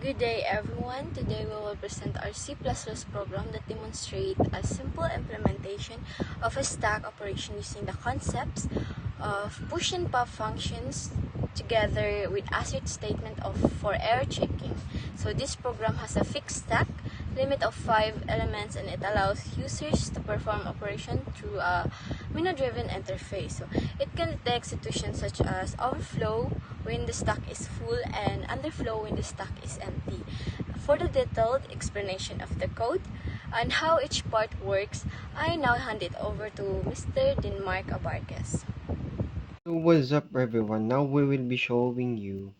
Good day everyone. Today we will present our C++ program that demonstrates a simple implementation of a stack operation using the concepts of push and pop functions together with assert statement for error checking. So this program has a fixed stack limit of 5 elements, and it allows users to perform operation through a menu-driven interface. So it can detect situations such as overflow when the stack is full and underflow when the stack is empty. For the detailed explanation of the code and how each part works, I now hand it over to Mr. Denmark Abarques. So what's up everyone? Now we will be showing you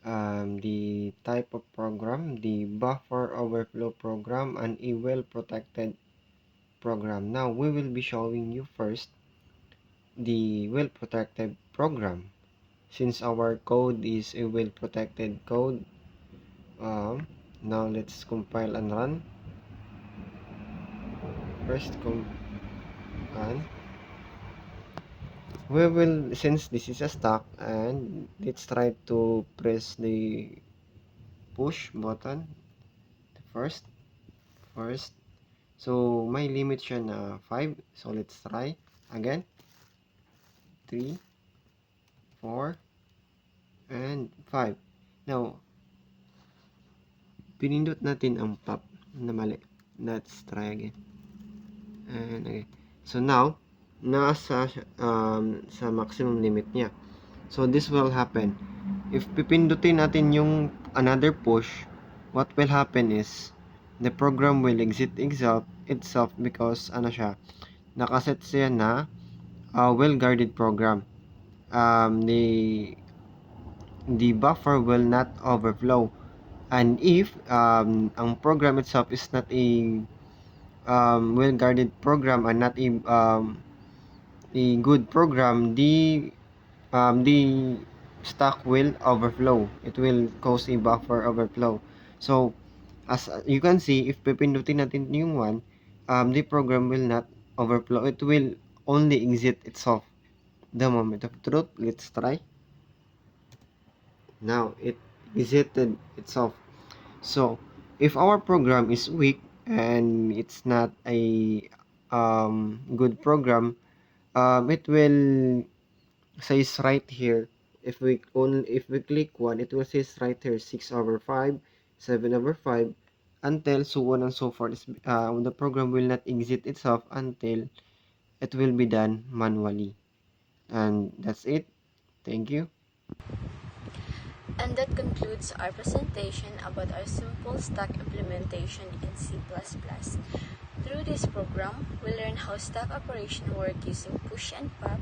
the type of program, the buffer overflow program, and a well-protected program. Now we will be showing you first the well-protected program. Since our code is a well-protected code, now let's compile and run. First and we will, since this is a stack, and let's try to press the push button first. So my limit siya na 5, so let's try again. 3, 4, and 5. Now pinindot natin ang pop na mali. Let's try again. And okay. So now nasa sa maximum limit niya. So this will happen if pipindutin natin yung another push. What will happen is the program will exit itself because ano siya, nakaset siya na well-guarded program. The buffer will not overflow, and if ang program itself is not a well-guarded program and not a good program, the stack will overflow. It will cause a buffer overflow. So as you can see, if pipindutin natin yung one, the program will not overflow. It will only exit itself. The moment of truth, let's try. Now it exited itself. So if our program is weak and it's not a good program, it will says right here, if we click one, it will says right here 6/5, 7/5, until so on and so forth. The program will not exit itself until it will be done manually. And that's it. Thank you. And that concludes our presentation about our simple stack implementation in C++. Through this program, we learn how stack operation work using push and pop,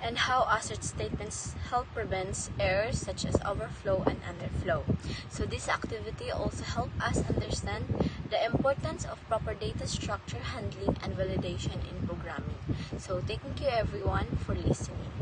and how assert statements help prevent errors such as overflow and underflow. So this activity also helps us understand the importance of proper data structure handling and validation in programming. So thank you everyone for listening.